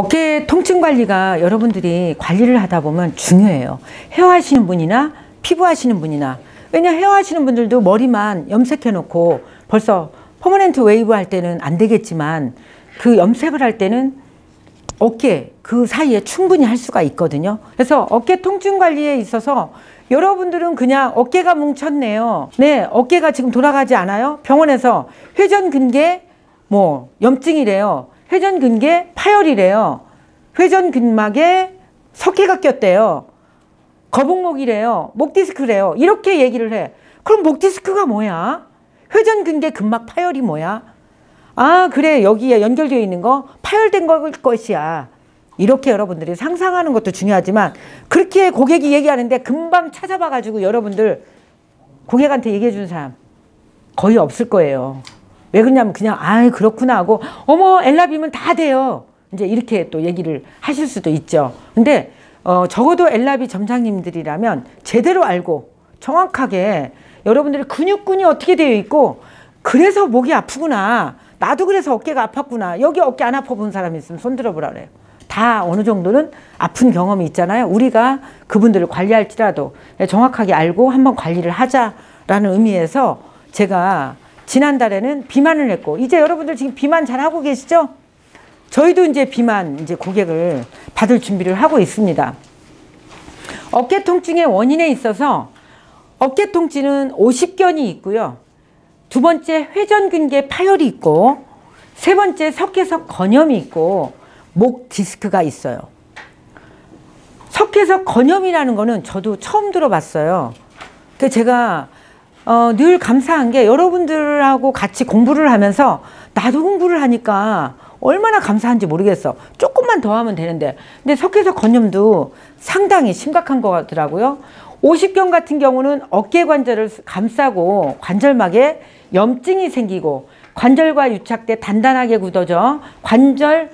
어깨 통증 관리가 여러분들이 관리를 하다 보면 중요해요. 헤어 하시는 분이나 피부 하시는 분이나, 왜냐 헤어 하시는 분들도 머리만 염색해 놓고 벌써 퍼머넨트 웨이브 할 때는 안 되겠지만 그 염색을 할 때는 어깨 그 사이에 충분히 할 수가 있거든요. 그래서 어깨 통증 관리에 있어서 여러분들은 그냥 어깨가 뭉쳤네요. 네, 어깨가 지금 돌아가지 않아요. 병원에서 회전근개 뭐 염증이래요. 회전근개 파열이래요. 회전근막에 석회가 꼈대요. 거북목이래요. 목디스크래요. 이렇게 얘기를 해. 그럼 목디스크가 뭐야? 회전근개 근막 파열이 뭐야? 아, 그래, 여기에 연결되어 있는 거 파열된 것이야. 이렇게 여러분들이 상상하는 것도 중요하지만, 그렇게 고객이 얘기하는데 금방 찾아봐 가지고 여러분들 고객한테 얘기해 준 사람 거의 없을 거예요. 왜 그러냐면 그냥 아 그렇구나 하고 어머 엘라빔은 다 돼요. 이제 이렇게 또 얘기를 하실 수도 있죠. 근데 적어도 엘라비 점장님들이라면 제대로 알고 정확하게 여러분들이 근육군이 어떻게 되어 있고, 그래서 목이 아프구나, 나도 그래서 어깨가 아팠구나, 여기 어깨 안 아파 본 사람이 있으면 손 들어보라 그래요. 다 어느 정도는 아픈 경험이 있잖아요. 우리가 그분들을 관리할지라도 정확하게 알고 한번 관리를 하자라는 의미에서 제가 지난달에는 비만을 했고, 이제 여러분들 지금 비만 잘 하고 계시죠? 저희도 이제 비만 이제 고객을 받을 준비를 하고 있습니다. 어깨 통증의 원인에 있어서 어깨 통증은 오십견이 있고요. 두 번째 회전근개 파열이 있고, 세 번째 석회석 건염이 있고, 목 디스크가 있어요. 석회석 건염이라는 거는 저도 처음 들어봤어요. 그 제가 늘 감사한 게 여러분들하고 같이 공부를 하면서 나도 공부를 하니까 얼마나 감사한지 모르겠어. 조금만 더 하면 되는데. 근데 석회석 건염도 상당히 심각한 것 같더라고요. 오십견 같은 경우는 어깨 관절을 감싸고 관절막에 염증이 생기고 관절과 유착돼 단단하게 굳어져 관절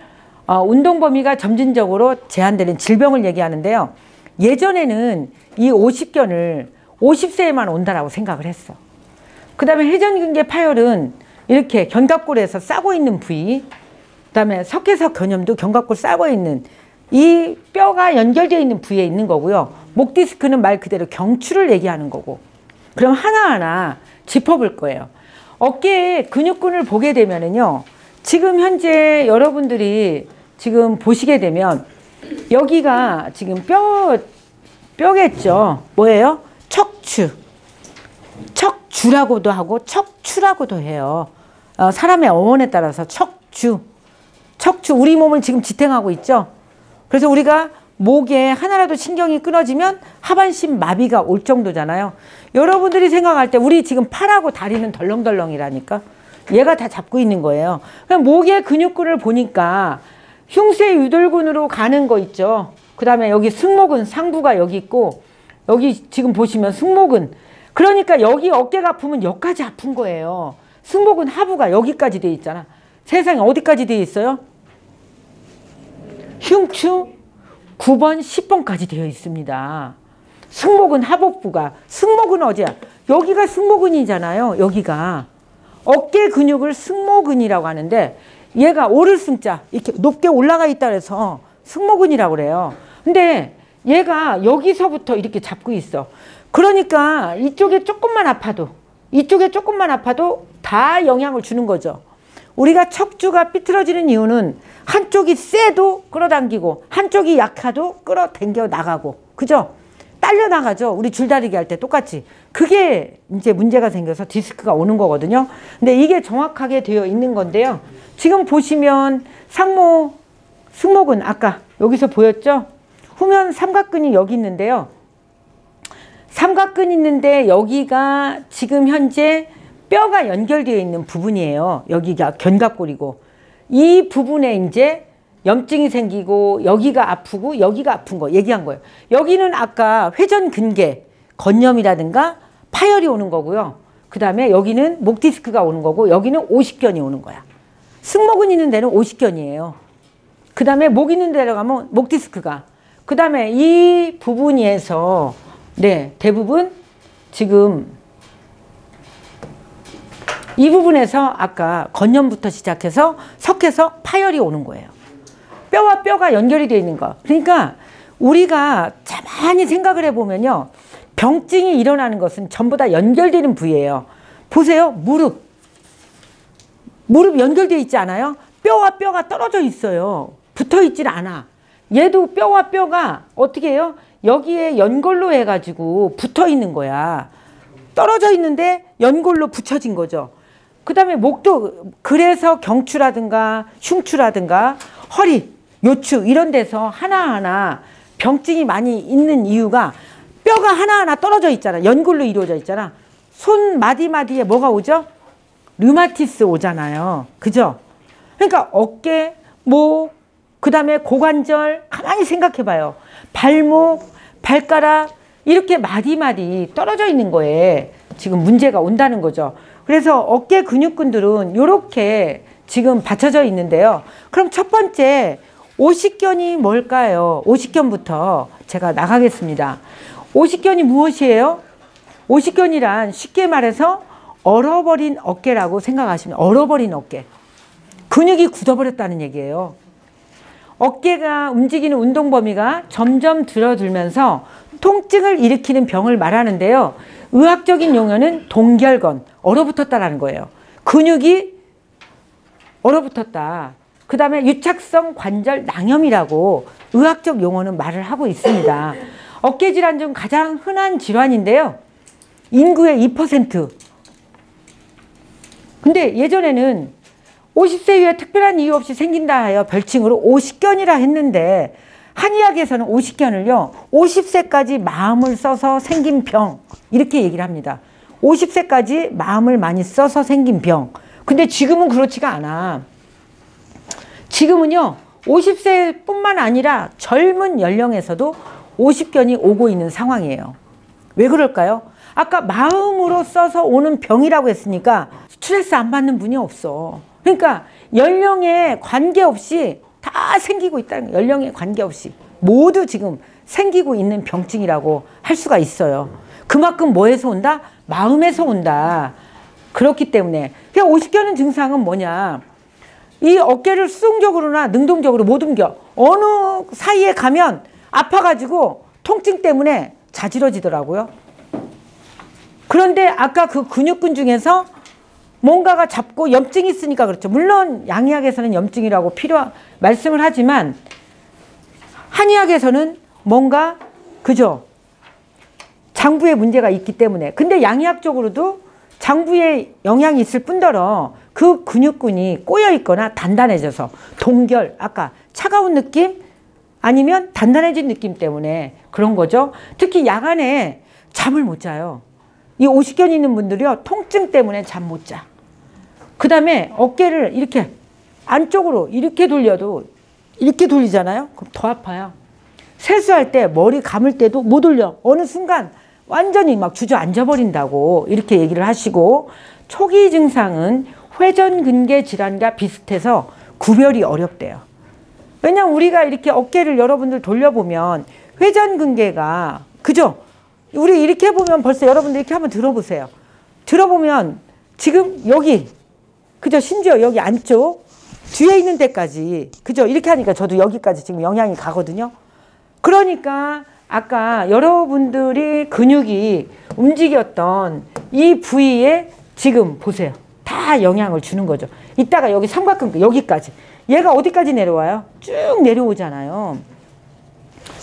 운동 범위가 점진적으로 제한되는 질병을 얘기하는데요. 예전에는 이 오십견을 50세에만 온다라고 생각을 했어. 그 다음에 회전근개 파열은 이렇게 견갑골에서 싸고 있는 부위, 그 다음에 석회석 건염도 견갑골 싸고 있는 이 뼈가 연결되어 있는 부위에 있는 거고요. 목 디스크는 말 그대로 경추를 얘기하는 거고. 그럼 하나하나 짚어볼 거예요. 어깨에 근육군을 보게 되면은요, 지금 현재 여러분들이 지금 보시게 되면 여기가 지금 뼈겠죠. 뭐예요? 척추. 척주라고도 하고 척추라고도 해요. 사람의 어원에 따라서 척추. 우리 몸을 지금 지탱하고 있죠. 그래서 우리가 목에 하나라도 신경이 끊어지면 하반신 마비가 올 정도잖아요. 여러분들이 생각할 때 우리 지금 팔하고 다리는 덜렁덜렁이라니까. 얘가 다 잡고 있는 거예요. 그냥 목의 근육군을 보니까 흉쇄 유돌근으로 가는 거 있죠. 그 다음에 여기 승모근 상부가 여기 있고, 여기 지금 보시면 승모근. 그러니까 여기 어깨가 아프면 여기까지 아픈 거예요. 승모근 하부가 여기까지 돼 있잖아. 세상에 어디까지 돼 있어요? 흉추 9번, 10번까지 되어 있습니다. 승모근 하복부가. 승모근 어디야? 여기가 승모근이잖아요. 여기가. 어깨 근육을 승모근이라고 하는데, 얘가 오를 승자 이렇게 높게 올라가 있다 그래서 승모근이라고 그래요. 근데 얘가 여기서부터 이렇게 잡고 있어. 그러니까 이쪽에 조금만 아파도 다 영향을 주는 거죠. 우리가 척추가 삐뚤어지는 이유는 한쪽이 세도 끌어당기고 한쪽이 약하도 끌어당겨 나가고, 그죠? 딸려 나가죠. 우리 줄다리기 할 때 똑같이. 그게 이제 문제가 생겨서 디스크가 오는 거거든요. 근데 이게 정확하게 되어 있는 건데요. 지금 보시면 상모, 승모근 아까 여기서 보였죠? 후면 삼각근이 여기 있는데요. 삼각근 있는데 여기가 지금 현재 뼈가 연결되어 있는 부분이에요. 여기가 견갑골이고, 이 부분에 이제 염증이 생기고 여기가 아프고 여기가 아픈 거 얘기한 거예요. 여기는 아까 회전근개 건염이라든가 파열이 오는 거고요. 그 다음에 여기는 목 디스크가 오는 거고, 여기는 오십견이 오는 거야. 승모근 있는 데는 오십견이에요. 그 다음에 목 있는 데로 가면 목 디스크가. 그 다음에 이 부분에서 네, 대부분 지금 이 부분에서 아까 건염부터 시작해서 석회석 파열이 오는 거예요. 뼈와 뼈가 연결이 되어 있는 거. 그러니까 우리가 가만히 생각을 해보면요. 병증이 일어나는 것은 전부 다 연결되는 부위예요. 보세요. 무릎. 무릎 연결되어 있지 않아요? 뼈와 뼈가 떨어져 있어요. 붙어 있질 않아. 얘도 뼈와 뼈가 어떻게 해요? 여기에 연골로 해가지고 붙어 있는 거야. 떨어져 있는데 연골로 붙여진 거죠. 그 다음에 목도, 그래서 경추라든가 흉추라든가 허리, 요추 이런 데서 하나하나 병증이 많이 있는 이유가 뼈가 하나하나 떨어져 있잖아. 연골로 이루어져 있잖아. 손 마디마디에 뭐가 오죠? 류마티스 오잖아요. 그죠? 그러니까 어깨, 목, 그 다음에 고관절 가만히 생각해 봐요. 발목, 발가락 이렇게 마디마디 떨어져 있는 거에 지금 문제가 온다는 거죠. 그래서 어깨 근육근들은 이렇게 지금 받쳐져 있는데요. 그럼 첫 번째 오십견이 뭘까요? 오십견부터 제가 나가겠습니다. 오십견이 무엇이에요? 오십견이란 쉽게 말해서 얼어버린 어깨라고 생각하시면 얼어버린 어깨. 근육이 굳어버렸다는 얘기예요. 어깨가 움직이는 운동 범위가 점점 줄어들면서 통증을 일으키는 병을 말하는데요. 의학적인 용어는 동결건, 얼어붙었다라는 거예요. 근육이 얼어붙었다. 그 다음에 유착성 관절 낭염이라고 의학적 용어는 말을 하고 있습니다. 어깨 질환 중 가장 흔한 질환인데요. 인구의 2%. 근데 예전에는 50세 이후에 특별한 이유 없이 생긴다 하여 별칭으로 오십견이라 했는데 한의학에서는 오십견을요 50세까지 마음을 써서 생긴 병 이렇게 얘기를 합니다. 50세까지 마음을 많이 써서 생긴 병. 근데 지금은 그렇지가 않아. 지금은요 50세 뿐만 아니라 젊은 연령에서도 오십견이 오고 있는 상황이에요. 왜 그럴까요? 아까 마음으로 써서 오는 병이라고 했으니까 스트레스 안 받는 분이 없어. 그러니까 연령에 관계없이 다 생기고 있다는 거예요. 연령에 관계없이 모두 지금 생기고 있는 병증이라고 할 수가 있어요. 그만큼 뭐에서 온다? 마음에서 온다. 그렇기 때문에 그냥 오십견의 증상은 뭐냐? 이 어깨를 수동적으로나 능동적으로 못 옮겨. 어느 사이에 가면 아파가지고 통증 때문에 자지러지더라고요. 그런데 아까 그 근육근 중에서 뭔가가 잡고 염증이 있으니까 그렇죠. 물론 양의학에서는 염증이라고 말씀을 하지만 한의학에서는 뭔가 그죠? 장부에 문제가 있기 때문에. 근데 양의학적으로도 장부에 영향이 있을 뿐더러 그 근육근이 꼬여 있거나 단단해져서 동결, 아까 차가운 느낌 아니면 단단해진 느낌 때문에 그런 거죠. 특히 야간에 잠을 못 자요. 이 오십견이 있는 분들이요 통증 때문에 잠 못 자. 그 다음에 어깨를 이렇게 안쪽으로 이렇게 돌려도 이렇게 돌리잖아요. 그럼 더 아파요. 세수할 때 머리 감을 때도 못 올려. 어느 순간 완전히 막 주저앉아 버린다고 이렇게 얘기를 하시고, 초기 증상은 회전근개 질환과 비슷해서 구별이 어렵대요. 왜냐면 우리가 이렇게 어깨를 여러분들 돌려보면 회전근개가 그죠? 우리 이렇게 해보면 벌써 여러분들 이렇게 한번 들어보세요. 들어보면 지금 여기 그죠? 심지어 여기 안쪽 뒤에 있는 데까지 그죠? 이렇게 하니까 저도 여기까지 지금 영향이 가거든요. 그러니까 아까 여러분들이 근육이 움직였던 이 부위에 지금 보세요. 다 영향을 주는 거죠. 이따가 여기 삼각근 여기까지. 얘가 어디까지 내려와요? 쭉 내려오잖아요.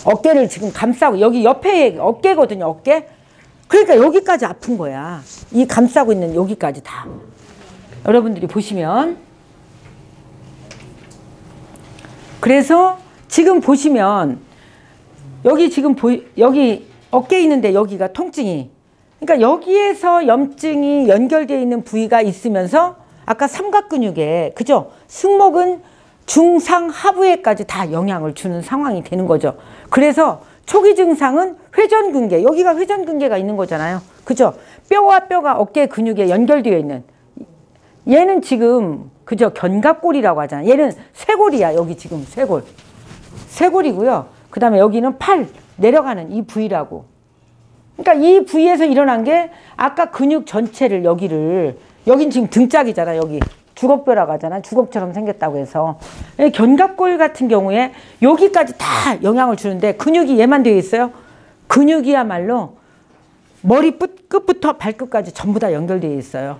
어깨를 지금 감싸고 여기 옆에 어깨거든요. 어깨. 그러니까 여기까지 아픈 거야. 이 감싸고 있는 여기까지 다. 여러분들이 보시면. 그래서 지금 보시면 여기 지금 여기 어깨에 있는데 여기가 통증이, 그러니까 여기에서 염증이 연결되어 있는 부위가 있으면서 아까 삼각근육에 그죠? 승모근 중상 하부에까지 다 영향을 주는 상황이 되는 거죠. 그래서 초기 증상은 회전근개, 여기가 회전근개가 있는 거잖아요. 그죠? 뼈와 뼈가 어깨 근육에 연결되어 있는, 얘는 지금 그죠? 견갑골이라고 하잖아요. 얘는 쇄골이야. 여기 지금 쇄골. 쇄골이고요. 그 다음에 여기는 팔 내려가는 이 부위라고. 그러니까 이 부위에서 일어난 게 아까 근육 전체를 여기를, 여긴 지금 등짝이잖아. 여기 주걱뼈라고 하잖아. 주걱처럼 생겼다고 해서. 견갑골 같은 경우에 여기까지 다 영향을 주는데 근육이 얘만 되어 있어요. 근육이야말로 머리 끝부터 발끝까지 전부 다 연결되어 있어요.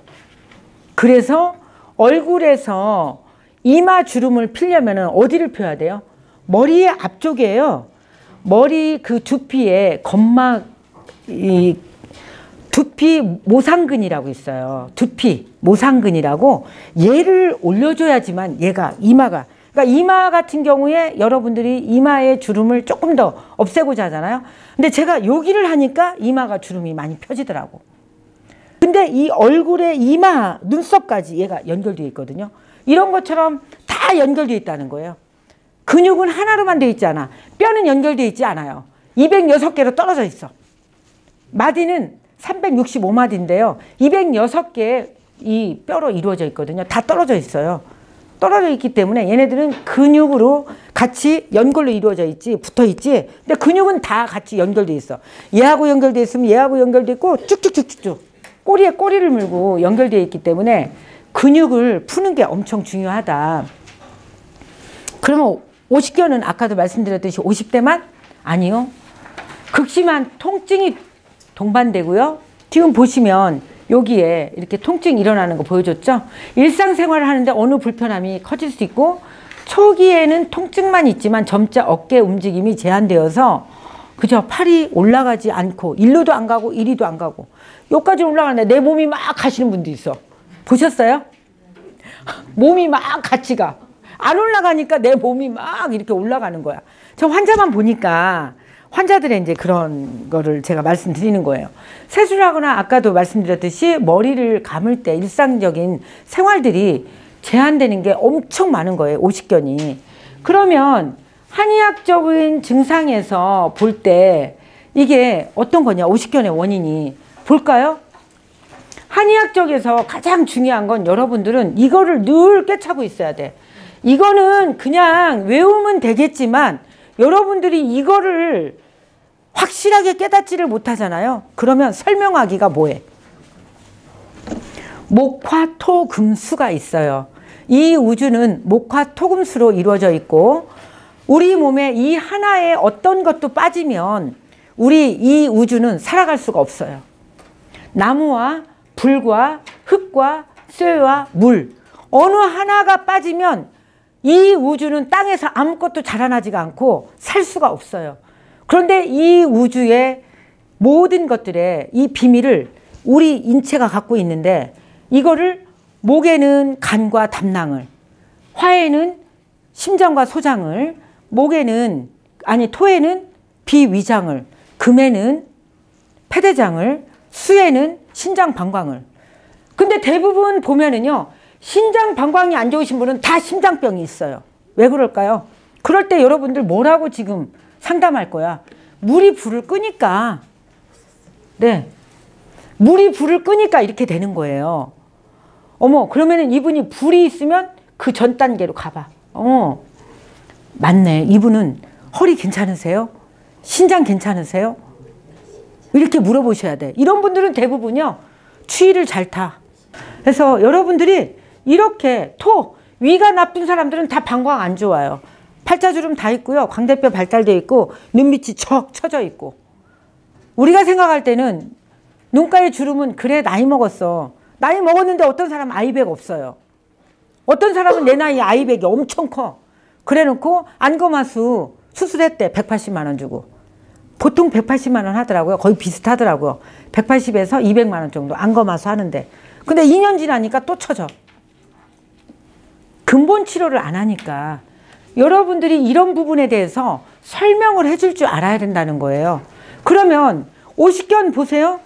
그래서 얼굴에서 이마 주름을 피려면 어디를 펴야 돼요? 머리의 앞쪽이에요. 머리 그 두피에 점막, 이 두피 모상근이라고 있어요. 두피 모상근이라고 얘를 올려줘야지만 얘가 이마가, 그러니까 이마 같은 경우에 여러분들이 이마의 주름을 조금 더 없애고자 하잖아요. 근데 제가 여기를 하니까 이마가 주름이 많이 펴지더라고. 근데 이 얼굴에 이마 눈썹까지 얘가 연결되어 있거든요. 이런 것처럼 다 연결되어 있다는 거예요. 근육은 하나로만 되어 있지 않아. 뼈는 연결되어 있지 않아요. 206개로 떨어져 있어. 마디는 365마디인데요. 206개의 이 뼈로 이루어져 있거든요. 다 떨어져 있어요. 떨어져 있기 때문에 얘네들은 근육으로 같이 연골로 이루어져 있지, 붙어 있지. 근데 근육은 다 같이 연결돼 있어. 얘하고 연결돼 있으면 얘하고 연결돼 있고 쭉쭉쭉쭉 꼬리에 꼬리를 물고 연결되어 있기 때문에 근육을 푸는 게 엄청 중요하다. 그러면 오십견은 아까도 말씀드렸듯이 50대만? 아니요. 극심한 통증이 동반되고요. 지금 보시면 여기에 이렇게 통증이 일어나는 거 보여줬죠? 일상생활을 하는데 어느 불편함이 커질 수 있고 초기에는 통증만 있지만 점차 어깨 움직임이 제한되어서 그죠? 팔이 올라가지 않고 일로도 안 가고 이리도 안 가고 여기까지 올라가는데 내 몸이 막 가시는 분도 있어. 보셨어요? 몸이 막 같이 가. 안 올라가니까 내 몸이 막 이렇게 올라가는 거야. 저 환자만 보니까 환자들의 이제 그런 거를 제가 말씀드리는 거예요. 세수를 하거나 아까도 말씀드렸듯이 머리를 감을 때 일상적인 생활들이 제한되는 게 엄청 많은 거예요. 오십견이. 그러면 한의학적인 증상에서 볼 때 이게 어떤 거냐. 오십견의 원인이. 볼까요? 한의학적에서 가장 중요한 건 여러분들은 이거를 늘 꿰차고 있어야 돼. 이거는 그냥 외우면 되겠지만 여러분들이 이거를 확실하게 깨닫지를 못하잖아요. 그러면 설명하기가 뭐해? 목화토금수가 있어요. 이 우주는 목화토금수로 이루어져 있고 우리 몸에 이 하나의 어떤 것도 빠지면 우리 이 우주는 살아갈 수가 없어요. 나무와 불과 흙과 쇠와 물 어느 하나가 빠지면 이 우주는 땅에서 아무것도 자라나지가 않고 살 수가 없어요. 그런데 이 우주의 모든 것들의 이 비밀을 우리 인체가 갖고 있는데 이거를 목에는 간과 담낭을, 화에는 심장과 소장을, 목에는 토에는 비위장을, 금에는 폐대장을, 수에는 신장 방광을. 근데 대부분 보면은요. 신장 방광이 안 좋으신 분은 다 심장병이 있어요. 왜 그럴까요? 그럴 때 여러분들 뭐라고 지금 상담할 거야? 물이 불을 끄니까. 네. 물이 불을 끄니까 이렇게 되는 거예요. 어머, 그러면은 이분이 불이 있으면 그 전 단계로 가봐. 맞네. 이분은 허리 괜찮으세요? 신장 괜찮으세요? 이렇게 물어보셔야 돼. 이런 분들은 대부분요. 추위를 잘 타. 그래서 여러분들이 이렇게 위가 나쁜 사람들은 다 방광 안 좋아요. 팔자주름 다 있고요. 광대뼈 발달되어 있고 눈밑이 척 처져 있고. 우리가 생각할 때는 눈가의 주름은 그래 나이 먹었어. 나이 먹었는데 어떤 사람은 아이백 없어요. 어떤 사람은 내 나이에 아이백이 엄청 커. 그래 놓고 안검하수 수술했대. 180만 원 주고. 보통 180만 원 하더라고요. 거의 비슷하더라고요. 180에서 200만 원 정도 안검하수 하는데. 근데 2년 지나니까 또 쳐져. 근본 치료를 안 하니까 여러분들이 이런 부분에 대해서 설명을 해줄 줄 알아야 된다는 거예요. 그러면 오십견 보세요.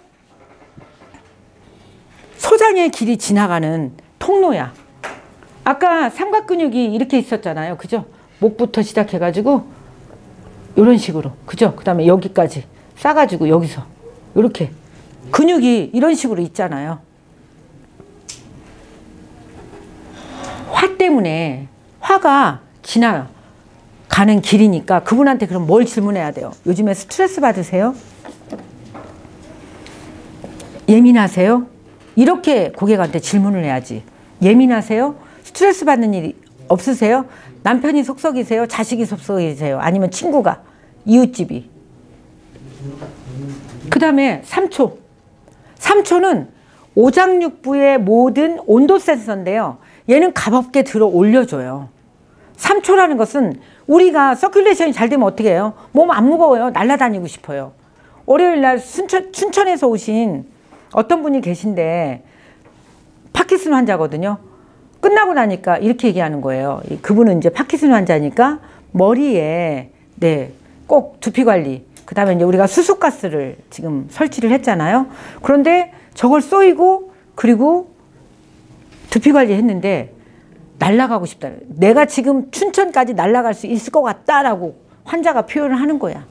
소장의 길이 지나가는 통로야. 아까 삼각근육이 이렇게 있었잖아요. 그죠? 목부터 시작해가지고 이런 식으로. 그죠? 그 다음에 여기까지 싸가지고 여기서 이렇게 근육이 이런 식으로 있잖아요. 화 때문에 화가 지나가는 길이니까 그분한테 그럼 뭘 질문해야 돼요? 요즘에 스트레스 받으세요? 예민하세요? 이렇게 고객한테 질문을 해야지. 예민하세요? 스트레스 받는 일이 없으세요? 남편이 속썩이세요? 자식이 속썩이세요? 아니면 친구가? 이웃집이? 그 다음에 3초. 3초는 오장육부의 모든 온도 센서인데요. 얘는 가볍게 들어 올려줘요. 3초라는 것은 우리가 서큘레이션이 잘 되면 어떻게 해요? 몸 안 무거워요. 날아다니고 싶어요. 월요일날 춘천에서 오신 어떤 분이 계신데 파킨슨 환자거든요. 끝나고 나니까 이렇게 얘기하는 거예요. 그분은 이제 파킨슨 환자니까 머리에 꼭 두피 관리, 그 다음에 이제 우리가 수소가스를 지금 설치를 했잖아요. 그런데 저걸 쏘이고 그리고 두피 관리 했는데 날아가고 싶다. 내가 지금 춘천까지 날아갈 수 있을 것 같다라고 환자가 표현을 하는 거야.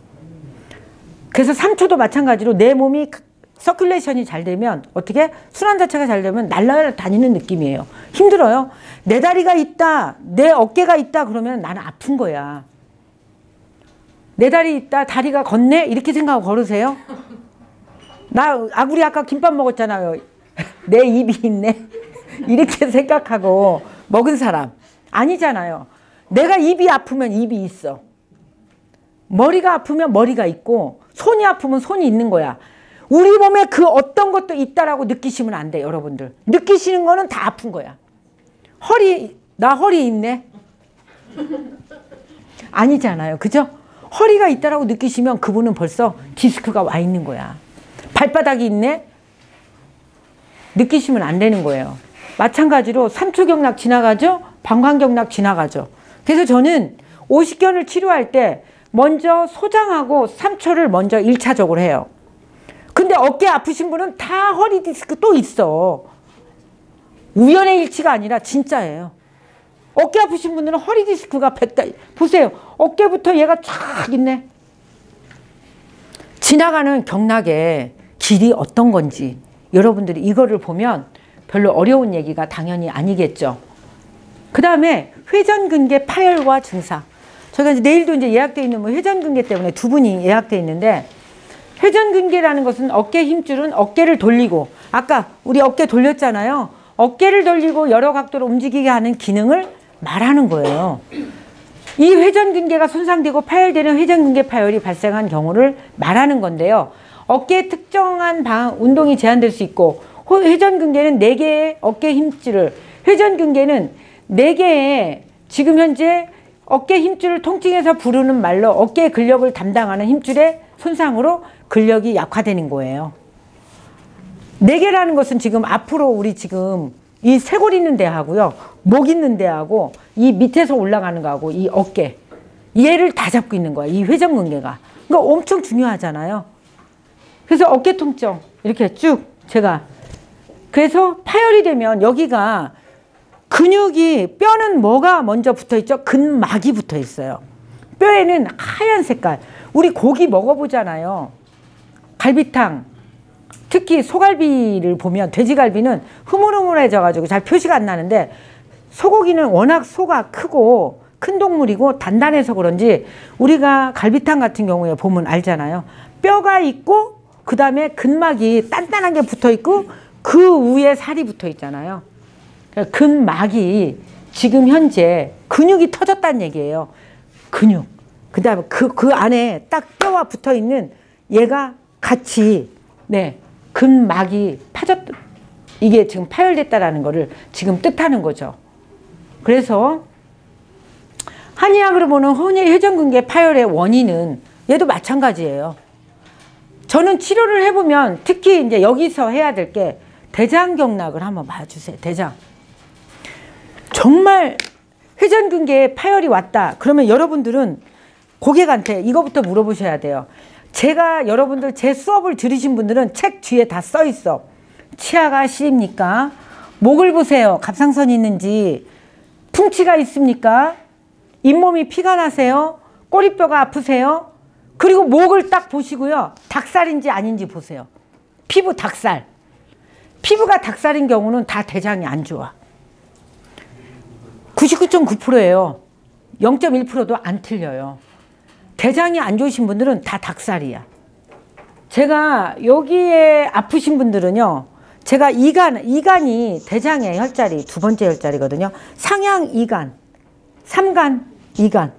그래서 3초도 마찬가지로 내 몸이 서큘레이션이 잘 되면 어떻게? 순환 자체가 잘 되면 날아다니는 느낌이에요. 힘들어요. 내 다리가 있다, 내 어깨가 있다 그러면 나는 아픈 거야. 내 다리 있다, 다리가 걷네? 이렇게 생각하고 걸으세요? 우리 아까 김밥 먹었잖아요. 내 입이 있네? 이렇게 생각하고 먹은 사람 아니잖아요. 내가 입이 아프면 입이 있어. 머리가 아프면 머리가 있고 손이 아프면 손이 있는 거야. 우리 몸에 그 어떤 것도 있다라고 느끼시면 안 돼, 여러분들. 느끼시는 거는 다 아픈 거야. 나 허리 있네? 아니잖아요. 그죠? 허리가 있다라고 느끼시면 그분은 벌써 디스크가 와 있는 거야. 발바닥이 있네? 느끼시면 안 되는 거예요. 마찬가지로 3초 경락 지나가죠? 방광 경락 지나가죠. 그래서 저는 오십견을 치료할 때 먼저 소장하고 3초를 먼저 1차적으로 해요. 근데 어깨 아프신 분은 다 허리 디스크 또 있어. 우연의 일치가 아니라 진짜예요. 어깨 아프신 분들은 허리 디스크가 100다. 보세요. 어깨부터 얘가 쫙 있네. 지나가는 경락의 길이 어떤 건지 여러분들이 이거를 보면 별로 어려운 얘기가 당연히 아니겠죠. 그 다음에 회전근개 파열과 증상. 저희가 이제 내일도 이제 예약되어 있는 회전근개 때문에 두 분이 예약되어 있는데, 회전근개라는 것은 어깨 힘줄은 어깨를 돌리고, 아까 우리 어깨 돌렸잖아요. 어깨를 돌리고 여러 각도로 움직이게 하는 기능을 말하는 거예요. 이 회전근개가 손상되고 파열되는 회전근개 파열이 발생한 경우를 말하는 건데요. 어깨의 특정한 운동이 제한될 수 있고, 회전근개는 4개의 어깨 힘줄을, 회전근개는 4개의 지금 현재 어깨 힘줄을 통칭해서 부르는 말로 어깨의 근력을 담당하는 힘줄의 손상으로 근력이 약화되는 거예요. 4개라는 것은 지금 앞으로 우리 지금 이 쇄골 있는 데하고요, 목 있는 데하고 이 밑에서 올라가는 거하고 이 어깨, 얘를 다 잡고 있는 거야, 이 회전근개가. 그러니까 엄청 중요하잖아요. 그래서 어깨 통증 이렇게 쭉 제가, 그래서 파열이 되면 여기가 근육이, 뼈는 뭐가 먼저 붙어 있죠? 근막이 붙어 있어요. 뼈에는 하얀 색깔. 우리 고기 먹어보잖아요. 갈비탕, 특히 소갈비를 보면, 돼지갈비는 흐물흐물해져 가지고 잘 표시가 안 나는데, 소고기는 워낙 소가 크고 큰 동물이고 단단해서 그런지 우리가 갈비탕 같은 경우에 보면 알잖아요. 뼈가 있고 그 다음에 근막이 단단한 게 붙어 있고 그 위에 살이 붙어 있잖아요. 근막이 지금 현재 근육이 터졌다는 얘기예요. 근육. 그 다음에 그 안에 딱 뼈와 붙어 있는 얘가 같이, 근막이 이게 지금 파열됐다라는 거를 지금 뜻하는 거죠. 그래서 한의학으로 보는 회전근개 파열의 원인은 얘도 마찬가지예요. 저는 치료를 해보면 특히 이제 여기서 해야 될 게 대장경락을 한번 봐주세요. 대장. 정말 회전근개에 파열이 왔다. 그러면 여러분들은 고객한테 이거부터 물어보셔야 돼요. 제가 여러분들 제 수업을 들으신 분들은 책 뒤에 다 써 있어. 치아가 시립니까? 목을 보세요. 갑상선이 있는지. 풍치가 있습니까? 잇몸이 피가 나세요? 꼬리뼈가 아프세요? 그리고 목을 딱 보시고요. 닭살인지 아닌지 보세요. 피부 닭살. 피부가 닭살인 경우는 다 대장이 안 좋아. 99.9%예요. 0.1%도 안 틀려요. 대장이 안 좋으신 분들은 다 닭살이야. 제가 여기에 아프신 분들은요, 제가 이간이 대장의 혈자리, 두 번째 혈자리거든요. 상양 이간, 삼간, 이간.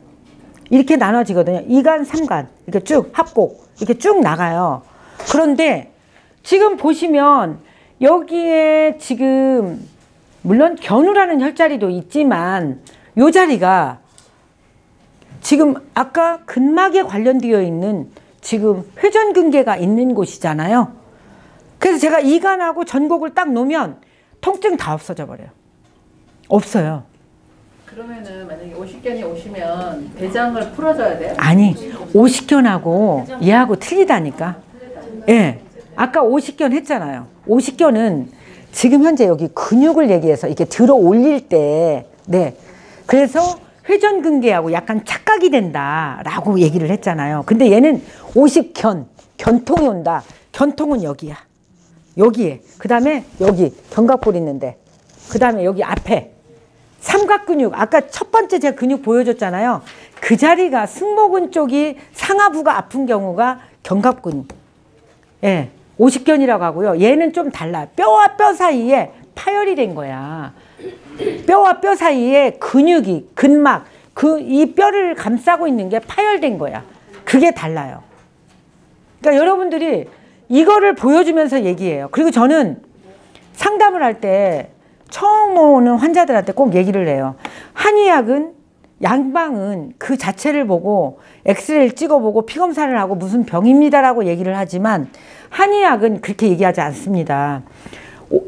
이렇게 나눠지거든요. 이간, 삼간. 이렇게 쭉 합곡. 이렇게 쭉 나가요. 그런데 지금 보시면 여기에 지금 물론 견우라는 혈자리도 있지만 요 자리가 지금 아까 근막에 관련되어 있는 지금 회전근개가 있는 곳이잖아요. 그래서 제가 이간하고 전곡을 딱 놓으면 통증 다 없어져 버려요. 없어요. 그러면은 만약에 오십견이 오시면 대장을 풀어줘야 돼요? 아니, 오십견하고 얘하고 틀리다니까. 예. 아까 오십견 했잖아요. 오십견은 지금 현재 여기 근육을 얘기해서 이렇게 들어 올릴 때, 네. 그래서 회전근개하고 약간 착각이 된다라고 얘기를 했잖아요. 근데 얘는 오십견, 견통이 온다. 견통은 여기야. 여기에. 그 다음에 여기 견갑골 있는데. 그 다음에 여기 앞에. 삼각근육. 아까 첫 번째 제가 근육 보여줬잖아요. 그 자리가 승모근 쪽이 상하부가 아픈 경우가 견갑근육. 예. 오십견이라고 하고요. 얘는 좀 달라. 뼈와 뼈 사이에 파열이 된 거야. 뼈와 뼈 사이에 근육이, 근막, 이 뼈를 감싸고 있는 게 파열된 거야. 그게 달라요. 그러니까 여러분들이 이거를 보여주면서 얘기해요. 그리고 저는 상담을 할 때 처음 오는 환자들한테 꼭 얘기를 해요. 한의학은, 양방은 그 자체를 보고 엑스레이를 찍어보고 피검사를 하고 무슨 병입니다라고 얘기를 하지만 한의학은 그렇게 얘기하지 않습니다.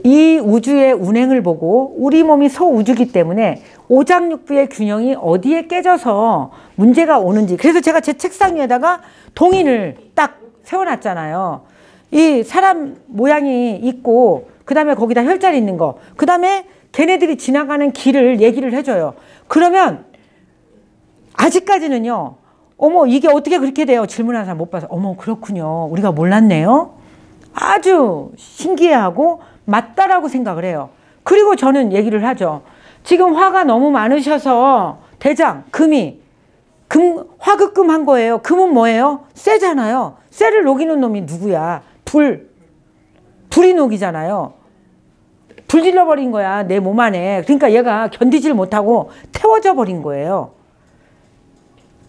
이 우주의 운행을 보고 우리 몸이 소우주기 때문에 오장육부의 균형이 어디에 깨져서 문제가 오는지. 그래서 제가 제 책상 위에다가 동인을 딱 세워놨잖아요. 이 사람 모양이 있고 그 다음에 거기다 혈자리 있는 거, 그 다음에 걔네들이 지나가는 길을 얘기를 해줘요. 그러면 아직까지는요, 어머 이게 어떻게 그렇게 돼요? 질문하는 사람 못 봐서 어머 그렇군요. 우리가 몰랐네요. 아주 신기해하고 맞다라고 생각을 해요. 그리고 저는 얘기를 하죠. 지금 화가 너무 많으셔서 대장, 금이 화급금 한 거예요. 금은 뭐예요? 쇠잖아요. 쇠를 녹이는 놈이 누구야? 불이 녹이잖아요. 불 질러버린 거야. 내 몸 안에. 그러니까 얘가 견디질 못하고 태워져 버린 거예요.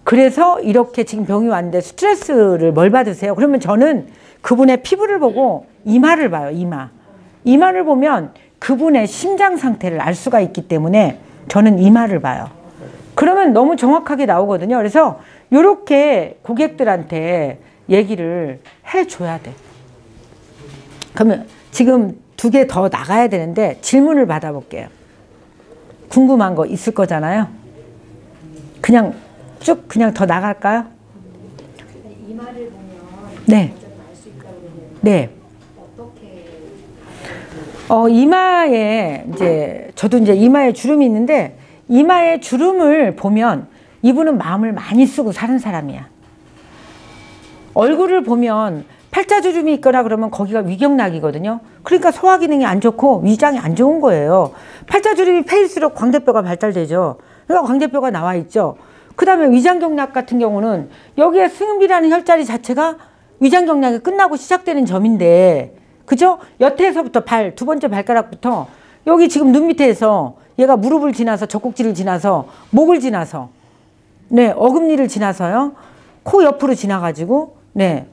그래서 이렇게 지금 병이 왔는데 스트레스를 뭘 받으세요? 그러면 저는 그분의 피부를 보고 이마를 봐요. 이마를 보면 그분의 심장 상태를 알 수가 있기 때문에 저는 이마를 봐요. 그러면 너무 정확하게 나오거든요. 그래서 이렇게 고객들한테 얘기를 해줘야 돼. 그러면 지금 2개 더 나가야 되는데 질문을 받아볼게요. 궁금한 거 있을 거잖아요. 그냥 쭉 그냥 더 나갈까요? 이마를 보면 네. 알수 있다고 그러면 네. 어떻게 이마에 저도 이마에 주름이 있는데 이마에 주름을 보면 이분은 마음을 많이 쓰고 사는 사람이야. 얼굴을 보면 팔자주름이 있거나 그러면 거기가 위경락이거든요. 그러니까 소화 기능이 안 좋고 위장이 안 좋은 거예요. 팔자주름이 패일수록 광대뼈가 발달되죠. 그러니까 광대뼈가 나와 있죠. 그 다음에 위장경락 같은 경우는 여기에 승음이라는 혈자리 자체가 위장경락이 끝나고 시작되는 점인데, 그죠? 여태에서부터 두 번째 발가락부터 여기 지금 눈 밑에서 얘가 무릎을 지나서 젖꼭지를 지나서 목을 지나서 네, 어금니를 지나서요. 코 옆으로 지나가지고 네.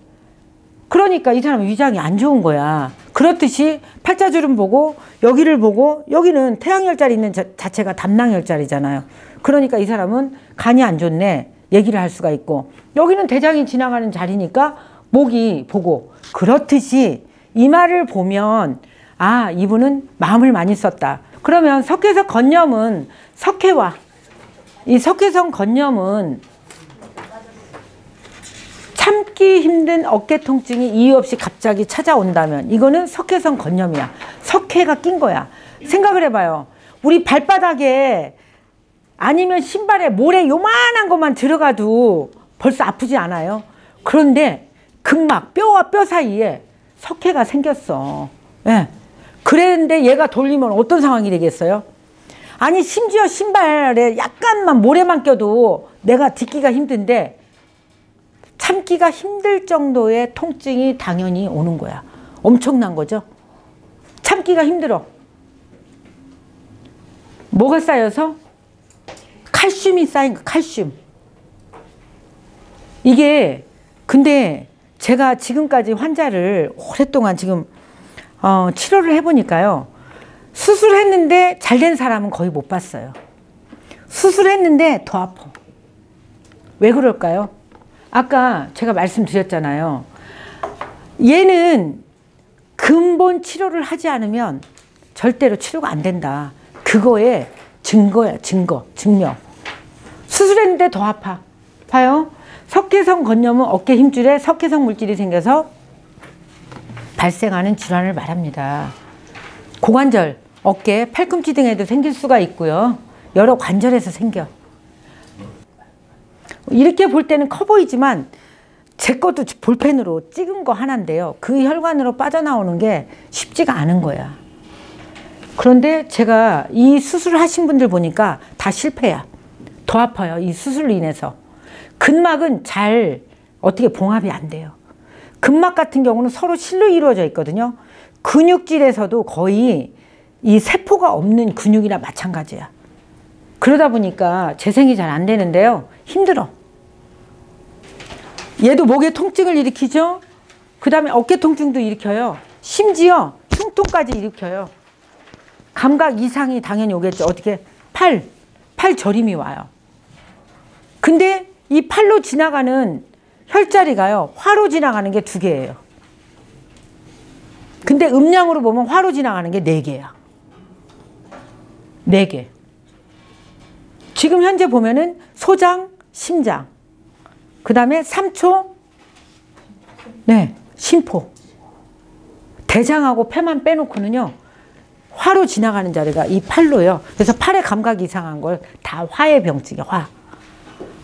그러니까 이 사람은 위장이 안 좋은 거야. 그렇듯이 팔자주름 보고 여기를 보고 여기는 태양혈자리 있는 자체가 담낭혈자리잖아요. 그러니까 이 사람은 간이 안 좋네 얘기를 할 수가 있고, 여기는 대장이 지나가는 자리니까 목이 보고, 그렇듯이 이마를 보면 아 이분은 마음을 많이 썼다. 그러면 석회성 건염은 이 석회성 건염은 참기 힘든 어깨 통증이 이유 없이 갑자기 찾아온다면 이거는 석회성 건염이야. 석회가 낀 거야. 생각을 해봐요. 우리 발바닥에 아니면 신발에 모래 요만한 것만 들어가도 벌써 아프지 않아요? 그런데 근막, 뼈와 뼈 사이에 석회가 생겼어. 예. 그랬는데 얘가 돌리면 어떤 상황이 되겠어요? 아니 심지어 신발에 약간만 모래만 껴도 내가 딛기가 힘든데 참기가 힘들 정도의 통증이 당연히 오는 거야. 엄청난 거죠. 참기가 힘들어. 뭐가 쌓여서? 칼슘이 쌓인 거, 칼슘. 이게 근데 제가 지금까지 환자를 오랫동안 지금 치료를 해보니까요. 수술했는데 잘 된 사람은 거의 못 봤어요. 수술했는데 더 아파. 왜 그럴까요? 아까 제가 말씀드렸잖아요. 얘는 근본 치료를 하지 않으면 절대로 치료가 안 된다. 그거의 증거야, 증명. 수술했는데 더 아파. 봐요. 석회성 건염은 어깨 힘줄에 석회성 물질이 생겨서 발생하는 질환을 말합니다. 고관절, 어깨, 팔꿈치 등에도 생길 수가 있고요. 여러 관절에서 생겨. 이렇게 볼 때는 커 보이지만 제 것도 볼펜으로 찍은 거 하나인데요. 그 혈관으로 빠져나오는 게 쉽지가 않은 거야. 그런데 제가 이 수술을 하신 분들 보니까 다 실패야. 더 아파요. 이 수술로 인해서. 근막은 잘 어떻게 봉합이 안 돼요. 근막 같은 경우는 서로 실로 이루어져 있거든요. 근육질에서도 거의 이 세포가 없는 근육이나 마찬가지야. 그러다 보니까 재생이 잘 안 되는데요. 힘들어. 얘도 목에 통증을 일으키죠. 그 다음에 어깨 통증도 일으켜요. 심지어 흉통까지 일으켜요. 감각 이상이 당연히 오겠죠. 어떻게? 팔 저림이 와요. 근데 이 팔로 지나가는 혈자리가요. 화로 지나가는 게 2개예요. 근데 음량으로 보면 화로 지나가는 게 4개야. 4개. 지금 현재 보면은 소장, 심장, 그 다음에 3초, 네, 심포. 대장하고 폐만 빼놓고는요, 화로 지나가는 자리가 이 팔로요. 그래서 팔의 감각이 이상한 걸 다 화의 병증이에요, 화.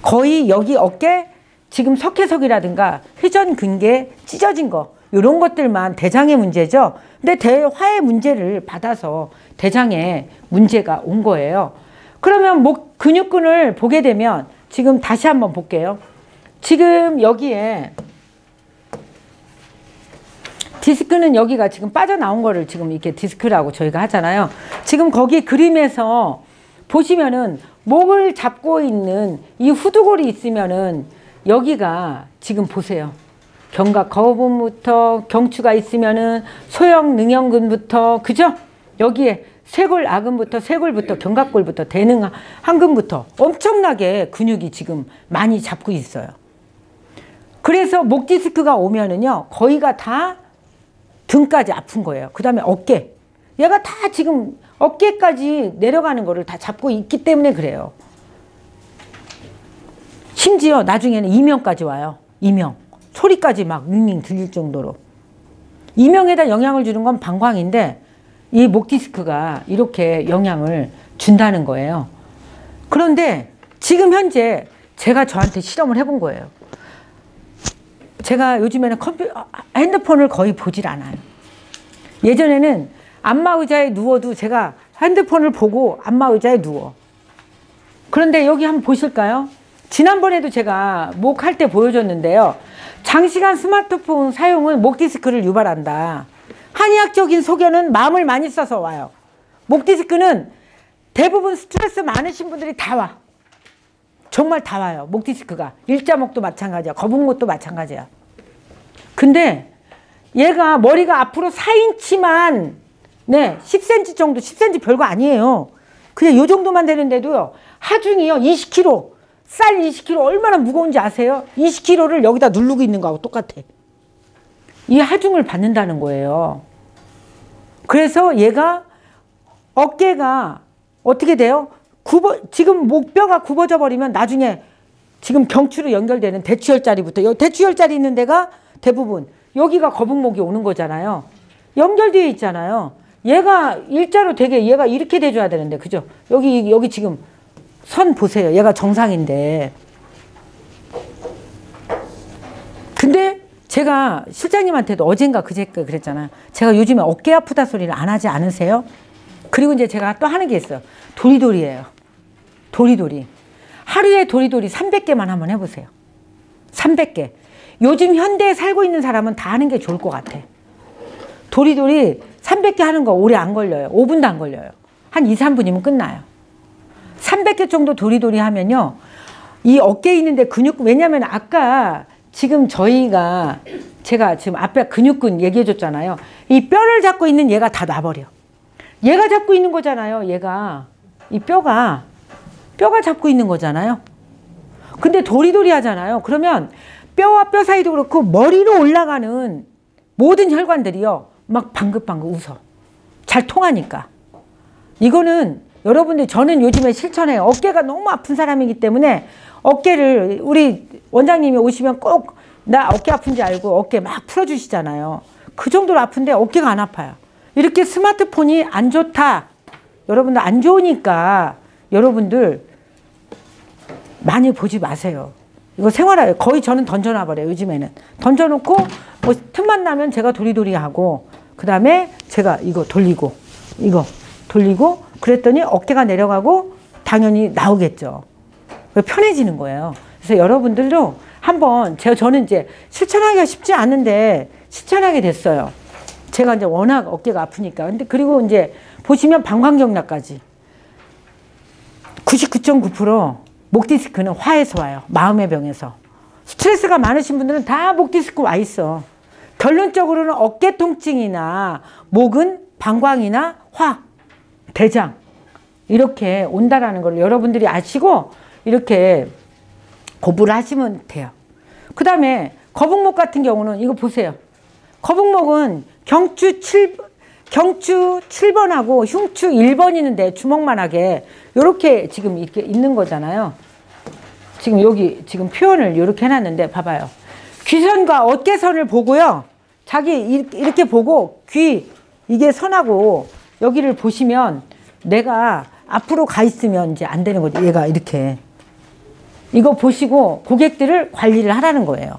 거의 여기 어깨, 지금 석회석이라든가 회전근개 찢어진 거, 이런 것들만 대장의 문제죠. 근데 대화의 문제를 받아서 대장에 문제가 온 거예요. 그러면 목 근육근을 보게 되면 지금 다시 한번 볼게요. 지금 여기에 디스크는 여기가 지금 빠져나온 거를 지금 이렇게 디스크라고 저희가 하잖아요. 지금 거기 그림에서 보시면은 목을 잡고 있는 이 후두골이 있으면은 여기가 지금 보세요. 견각 거부부터 경추가 있으면은 소형 능형근부터 그죠? 여기에 쇄골 아근부터 쇄골부터 견갑골부터 대능 항근부터 엄청나게 근육이 지금 많이 잡고 있어요. 그래서 목 디스크가 오면은요 거의가 다 등까지 아픈 거예요. 그 다음에 어깨. 얘가 다 지금 어깨까지 내려가는 거를 다 잡고 있기 때문에 그래요. 심지어 나중에는 이명까지 와요. 이명. 소리까지 막 윙윙 들릴 정도로. 이명에다 영향을 주는 건 방광인데 이 목 디스크가 이렇게 영향을 준다는 거예요. 그런데 지금 현재 제가 저한테 실험을 해본 거예요. 제가 요즘에는 핸드폰을 거의 보질 않아요. 예전에는 안마의자에 누워도 제가 핸드폰을 보고 안마의자에 누워. 그런데 여기 한번 보실까요? 지난번에도 제가 목 할 때 보여줬는데요. 장시간 스마트폰 사용은 목 디스크를 유발한다. 한의학적인 소견은 마음을 많이 써서 와요. 목 디스크는 대부분 스트레스 많으신 분들이 다 와. 정말 다 와요. 목 디스크가. 일자목도 마찬가지야. 거북목도 마찬가지야. 근데 얘가 머리가 앞으로 4인치만 네 10cm 정도 10cm 별거 아니에요. 그냥 요 정도만 되는데도요. 하중이요 20kg 쌀 20kg 얼마나 무거운지 아세요? 20kg를 여기다 누르고 있는 거하고 똑같아. 이 하중을 받는다는 거예요. 그래서 얘가 어깨가 어떻게 돼요? 지금 목뼈가 굽어져 버리면 나중에 지금 경추로 연결되는 대추혈자리부터 여기 대추혈자리 있는 데가 대부분 여기가 거북목이 오는 거잖아요. 연결되어 있잖아요. 얘가 일자로 되게 얘가 이렇게 돼줘야 되는데 그죠? 여기 지금 선 보세요. 얘가 정상인데. 근데 제가 실장님한테도 어젠가 그제까 그랬잖아요. 제가 요즘에 어깨 아프다 소리를 안 하지 않으세요? 그리고 이제 제가 또 하는 게 있어요. 도리도리예요. 도리도리. 하루에 도리도리 300개만 한번 해보세요. 300개. 요즘 현대에 살고 있는 사람은 다 하는 게 좋을 것 같아. 도리도리 300개 하는 거 오래 안 걸려요. 5분도 안 걸려요. 한 2, 3분이면 끝나요. 300개 정도 도리도리 하면요. 이 어깨에 있는데 근육근, 왜냐면 아까 지금 제가 지금 앞에 근육근 얘기해 줬잖아요. 이 뼈를 잡고 있는 얘가 다 놔버려. 얘가 잡고 있는 거잖아요. 얘가. 이 뼈가 잡고 있는 거잖아요. 근데 도리도리 하잖아요. 그러면 뼈와 뼈 사이도 그렇고 머리로 올라가는 모든 혈관들이요. 막 방긋방긋 웃어. 잘 통하니까. 이거는 여러분들, 저는 요즘에 실천해요. 어깨가 너무 아픈 사람이기 때문에 어깨를, 우리 원장님이 오시면 꼭 나 어깨 아픈지 알고 어깨 막 풀어주시잖아요. 그 정도로 아픈데 어깨가 안 아파요. 이렇게 스마트폰이 안 좋다. 여러분들 안 좋으니까 여러분들 많이 보지 마세요. 이거 생활하요. 거의 저는 던져놔버려요. 요즘에는. 던져놓고 뭐 틈만 나면 제가 도리도리 하고, 그 다음에 제가 이거 돌리고 그랬더니 어깨가 내려가고 당연히 나오겠죠. 편해지는 거예요. 그래서 여러분들도 한번, 저는 이제 실천하기가 쉽지 않은데 실천하게 됐어요. 제가 이제 워낙 어깨가 아프니까. 근데 그리고 이제 보시면 방광경락까지 99.9% 목 디스크는 화에서 와요. 마음의 병에서. 스트레스가 많으신 분들은 다 목 디스크 와 있어. 결론적으로는 어깨 통증이나 목은 방광이나 화, 대장 이렇게 온다라는 걸 여러분들이 아시고 이렇게 고부를 하시면 돼요. 그 다음에 거북목 같은 경우는 이거 보세요. 거북목은 경추 7번하고 흉추 1번 있는데 주먹만하게 이렇게 지금 이렇게 있는 거잖아요. 지금 여기 지금 표현을 이렇게 해놨는데 봐봐요. 귀선과 어깨선을 보고요. 자기 이렇게 보고 귀 이게 선하고 여기를 보시면 내가 앞으로 가 있으면 이제 안 되는 거죠. 얘가 이렇게. 이거 보시고 고객들을 관리를 하라는 거예요.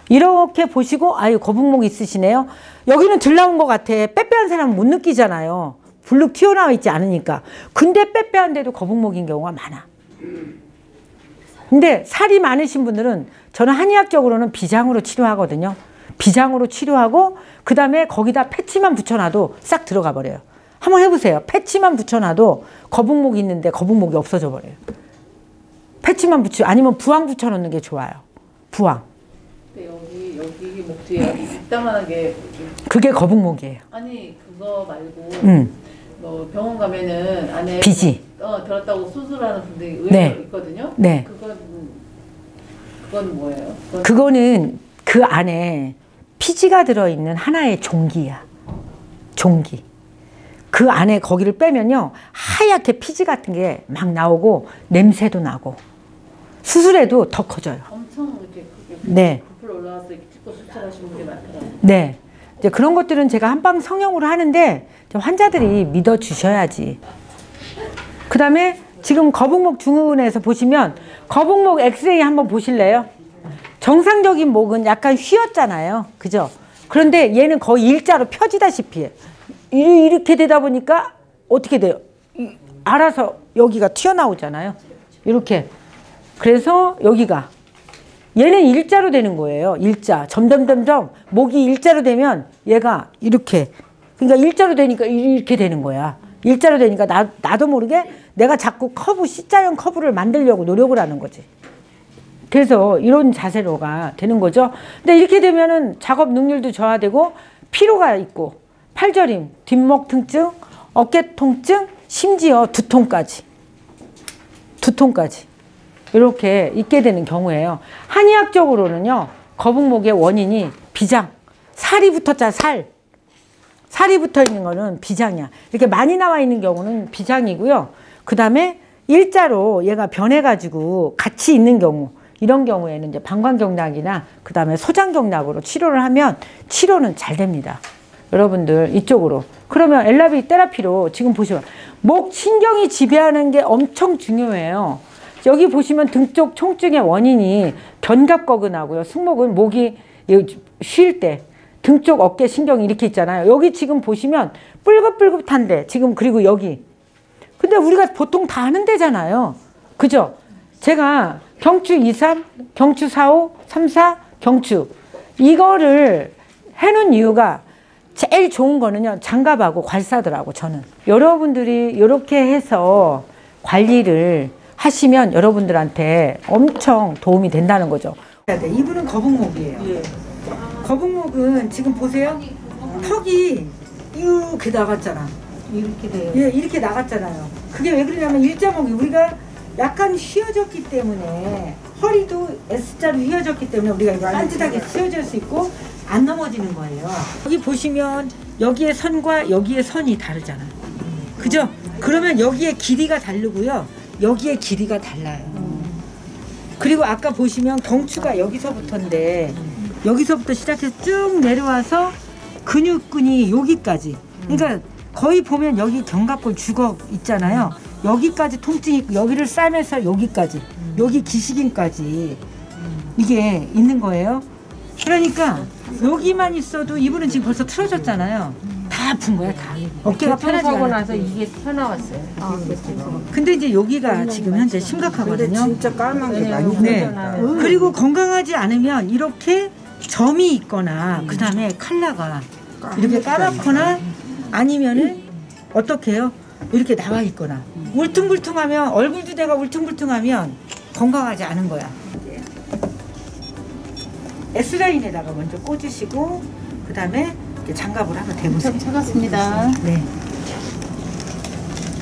이렇게 보시고 아유 거북목 있으시네요. 여기는 들 나온 것 같아. 빼빼한 사람은 못 느끼잖아요. 불룩 튀어나와 있지 않으니까. 근데 빼빼한데도 거북목인 경우가 많아. 근데 살이 많으신 분들은 저는 한의학적으로는 비장으로 치료하거든요. 비장으로 치료하고 그 다음에 거기다 패치만 붙여놔도 싹 들어가 버려요. 한번 해보세요. 패치만 붙여놔도 거북목이 있는데 거북목이 없어져 버려요. 패치만 아니면 부항 붙여놓는 게 좋아요. 부항. 근데 여기 목 뒤에 이따만하게 그게 거북목이에요. 아니 그거 말고 뭐 병원 가면은 안에 비지. 들었다고 수술하는 분들이 의외로 네. 있거든요. 네. 그건 뭐예요? 그거는 그 안에 피지가 들어있는 하나의 종기야. 종기. 그 안에 거기를 빼면요. 하얗게 피지 같은 게 막 나오고 냄새도 나고 수술해도 더 커져요. 엄청 이렇게 네. 부풀어 올라와서 이렇게 찍고 수술하시는 분들이 많더라고요. 네. 이제 그런 것들은 제가 한방 성형으로 하는데 환자들이 믿어주셔야지. 그 다음에 지금 거북목 증후군에서 보시면 거북목 엑스레이 한번 보실래요? 정상적인 목은 약간 휘었잖아요. 그죠? 그런데 얘는 거의 일자로 펴지다시피 해. 이렇게 되다 보니까 어떻게 돼요? 알아서 여기가 튀어나오잖아요. 이렇게. 그래서 여기가. 얘는 일자로 되는 거예요. 일자. 점점점점 목이 일자로 되면 얘가 이렇게. 그러니까 일자로 되니까 이렇게 되는 거야. 일자로 되니까 나도 모르게 내가 자꾸 커브, C자형 커브를 만들려고 노력을 하는 거지. 그래서 이런 자세로가 되는 거죠. 근데 이렇게 되면은 작업 능률도 저하되고 피로가 있고 팔저림, 뒷목 통증, 어깨 통증, 심지어 두통까지. 두통까지. 이렇게 있게 되는 경우예요. 한의학적으로는요. 거북목의 원인이 비장. 살이 붙었잖아. 살이 붙어 있는 거는 비장이야. 이렇게 많이 나와 있는 경우는 비장이고요. 그 다음에 일자로 얘가 변해가지고 같이 있는 경우. 이런 경우에는 이제 방광경락이나 그 다음에 소장경락으로 치료를 하면 치료는 잘 됩니다. 여러분들 이쪽으로. 그러면 엘라비 테라피로 지금 보시면 목 신경이 지배하는 게 엄청 중요해요. 여기 보시면 등 쪽 통증의 원인이 견갑거근하고요. 승모근 목이 쉴 때 등 쪽 어깨 신경이 이렇게 있잖아요. 여기 지금 보시면 뿔긋뿔긋한데 지금 그리고 여기. 근데 우리가 보통 다 하는 데잖아요. 그죠? 제가 경추 2, 3, 경추 4, 5, 3, 4, 경추 이거를 해놓은 이유가 제일 좋은 거는요, 장갑하고 괄사더라고, 저는. 여러분들이 이렇게 해서 관리를 하시면 여러분들한테 엄청 도움이 된다는 거죠. 이분은 거북목이에요. 예. 거북목은 지금 보세요. 턱이 이렇게 나갔잖아. 이렇게 돼요. 예, 이렇게 나갔잖아요. 그게 왜 그러냐면 일자목이 우리가 약간 휘어졌기 때문에 허리도 S자로 휘어졌기 때문에 우리가 이거 딴짓하게 휘어질 수 있고 안 넘어지는 거예요. 여기 보시면 여기에 선과 여기에 선이 다르잖아요. 그죠? 그러면 여기에 길이가 다르고요. 여기에 길이가 달라요. 그리고 아까 보시면 경추가 여기서부터인데 여기서부터 시작해서 쭉 내려와서 근육근이 여기까지. 그러니까 거의 보면 여기 견갑골 주걱 있잖아요. 여기까지 통증이 있고 여기를 싸매서 여기까지, 여기 기시김까지 이게 있는 거예요. 그러니까 여기만 있어도 이분은 지금 벌써 틀어졌잖아요. 다 아픈 거야, 다. 어깨가 편하지 하고 않아. 나서 이게 펴나왔어요. 근데 이제 여기가 지금 현재 심각하거든요. 진짜 까만 게 많이 네. 그리고 건강하지 않으면 이렇게 점이 있거나 그 다음에 칼라가 이렇게 까맣거나 아니면은 어떻게 해요? 이렇게 나와 있거나 울퉁불퉁하면 얼굴도 내가 울퉁불퉁하면 건강하지 않은 거야. S라인에다가 먼저 꽂으시고 그 다음에 장갑을 한번 대보세요. 찾았습니다. 네.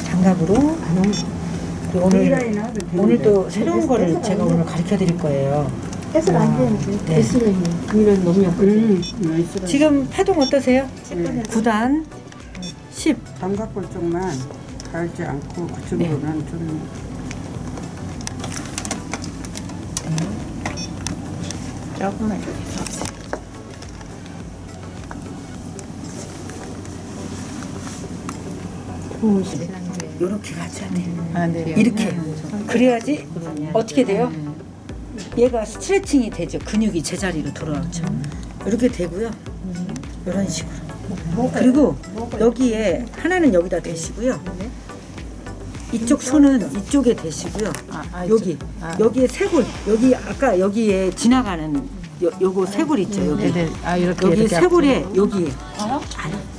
장갑으로 오늘 또 새로운 거를 제가 오늘 가르쳐 드릴 거예요. S가 안 되는데 네. S는 이런 너무 약간 지금 파동 어떠세요? 9단 10. 장갑골 쪽만 갈지 않고 그쪽으로는 좀 조금만 이렇게 가져야 돼. 아, 네. 이렇게. 그래야지 어떻게 돼요? 얘가 스트레칭이 되죠. 근육이 제자리로 돌아오죠. 이렇게 되고요. 이런 식으로. 그리고 여기에 하나는 여기다 대시고요. 이쪽 손은 이쪽에 대시고요. 여기 여기에 쇄골 여기 아까 여기에 지나가는 요거 쇄골 있죠. 여기 네네. 아, 이렇게 여기 이렇게 쇄골에 여기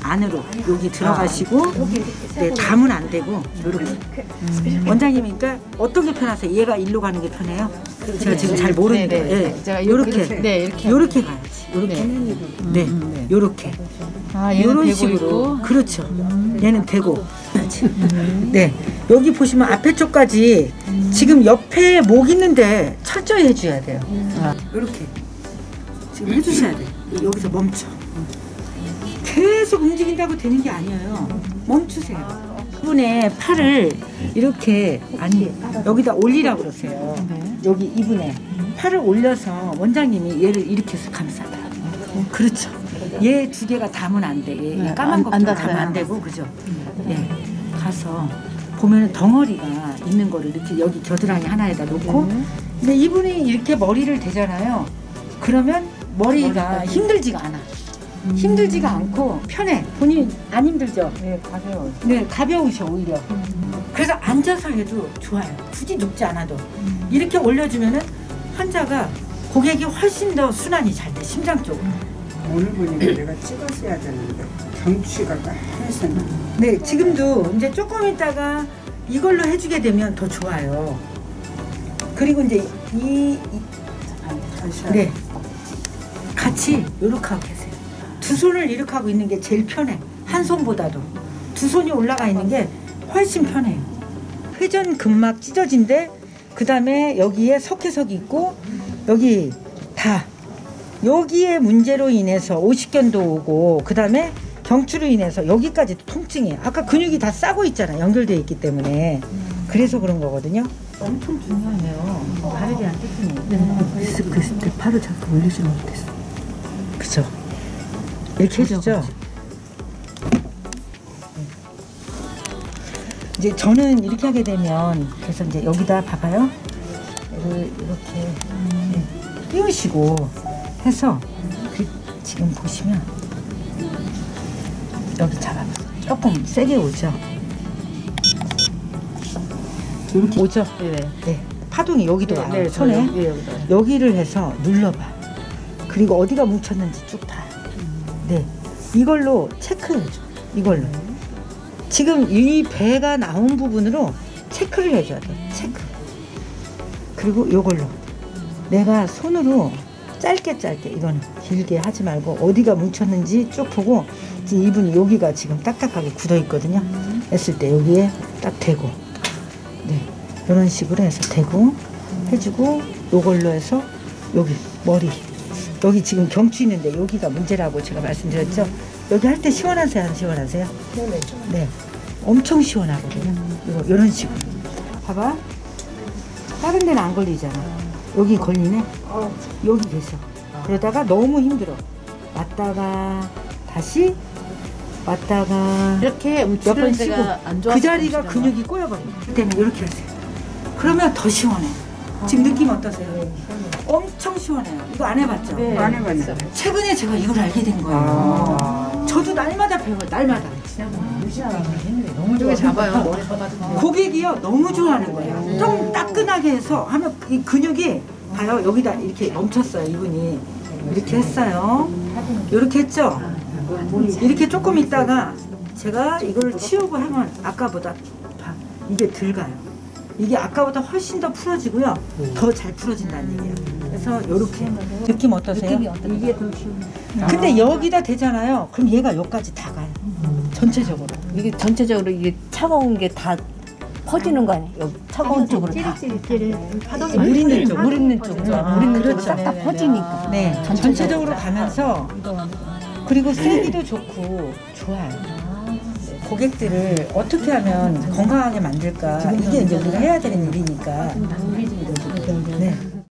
안으로 여기 들어가시고 네, 담은 안 되고 이렇게 원장님이니까 어떤 게 편하세요? 얘가 일로 가는 게 편해요? 제가 지금 잘 모르는데 네네. 제가 이렇게 네, 이렇게 요렇게 가야지. 요렇게 네, 요렇게 아, 얘는 이런 되고 식으로 있고. 그렇죠. 얘는 되고 네 여기 보시면 앞에 쪽까지 지금 옆에 목 있는데 철저히 해줘야 돼요. 이렇게 지금 해주셔야 돼. 여기서 멈춰. 계속 움직인다고 되는 게 아니에요. 멈추세요. 이분의 팔을 이렇게 아니 여기다 올리라고 그러세요. 여기 이분의 팔을 올려서 원장님이 얘를 이렇게 해서 감싸다. 그렇죠. 얘 두 개가 담은 안 돼. 얘 까만 거 담으면 안 되고 그죠? 예. 가서 보면 덩어리가 있는 거를 이렇게 여기 겨드랑이 하나에다 놓고 근데 이분이 이렇게 머리를 대잖아요. 그러면 머리가 힘들지가 않아. 힘들지가 않고 편해. 본인 안 힘들죠? 네, 가벼워요. 네, 가벼우셔 오히려. 그래서 앉아서 해도 좋아요. 굳이 눕지 않아도 이렇게 올려주면은 환자가 고객이 훨씬 더 순환이 잘 돼. 심장 쪽으로. 오늘 보니까 내가 찍었어야 되는데 경추가 까매서 네, 지금도 이제 조금 있다가 이걸로 해주게 되면 더 좋아요. 그리고 이제 네, 같이 이렇게 하고 계세요. 두 손을 이렇게 하고 있는 게 제일 편해. 한 손보다도 두 손이 올라가 있는 게 훨씬 편해요. 회전 근막 찢어진데 그 다음에 여기에 석회석이 있고 여기 다 여기에 문제로 인해서 오십견도 오고 그 다음에 경추로 인해서 여기까지 통증이 아까 근육이 다 싸고 있잖아. 연결되어 있기 때문에 그래서 그런 거거든요. 엄청 중요해요. 발에 대한 테크닉. 그때 팔을 자꾸 올리지 못했어. 그죠? 이렇게 해주죠. 이제 저는 이렇게 하게 되면 그래서 이제 여기다 봐봐요. 이렇게 띄우시고 해서 지금 보시면 여기 잡아보세요. 조금 세게 오죠. 이렇게 오죠. 네. 파동이 여기도 와요. 네, 손에 네, 여기다. 여기를 해서 눌러봐. 그리고 어디가 뭉쳤는지 쭉 봐. 네. 이걸로 체크해줘. 이걸로. 지금 이 배가 나온 부분으로 체크를 해줘야 돼. 체크. 그리고 요걸로 내가 손으로 짧게 이거는 길게 하지 말고 어디가 뭉쳤는지 쭉 보고 지금 이분이 여기가 지금 딱딱하게 굳어 있거든요. 했을 때 여기에 딱 대고 네 이런 식으로 해서 대고 해주고 요걸로 해서 여기 머리 여기 지금 경추 있는데 여기가 문제라고 제가 말씀드렸죠. 여기 할 때 시원하세요? 안 시원하세요? 네 엄청 시원하거든요. 이런 식으로 봐봐. 다른 데는 안 걸리잖아. 여기 걸리네. 여기 계셔. 그러다가 너무 힘들어. 왔다가 다시 왔다가 이렇게 몇 번 움츠리는 쉬고 데가 안 좋아서 그 자리가 움츠리는 근육이 꼬여버려. 그때는 이렇게 하세요. 그러면 더 시원해. 지금 느낌 어떠세요? 엄청 시원해요. 이거 안 해봤죠? 네. 안 해봤네. 최근에 제가 이걸 알게 된 거예요. 저도 날마다 배워요. 날마다. 너무 좋아. 잡아요. 머리 잡아주세요. 고객이요 너무 좋아하는 거예요. 좀 따끈하게 해서 하면 이 근육이 봐요. 여기다 이렇게 멈췄어요. 이분이 이렇게 했어요. 이렇게 했죠. 이렇게 조금 있다가 제가 이걸 치우고 하면 아까보다 봐. 이게 덜 가요. 이게 아까보다 훨씬 더 풀어지고요. 더 잘 풀어진다는 얘기예요. 그래서 이렇게 느낌 어떠세요? 이게 더 쉬운. 근데 여기다 대잖아요. 그럼 얘가 여기까지 다 가요. 전체적으로. 이게 전체적으로 이게 차가운 게 다 퍼지는 거 아니에요? 여기 차가운 쪽으로 다. 파동이 물 있는 쪽. 물 있는 쪽으로. 아, 물 있는 그렇죠. 쪽으로 싹다 퍼지니까. 네, 전체적으로 가면서 그리고 세기도 좋고 좋아요. 고객들을 어떻게 하면 건강하게 만들까 이게 이제 우리가 해야 되는 일이니까. 네.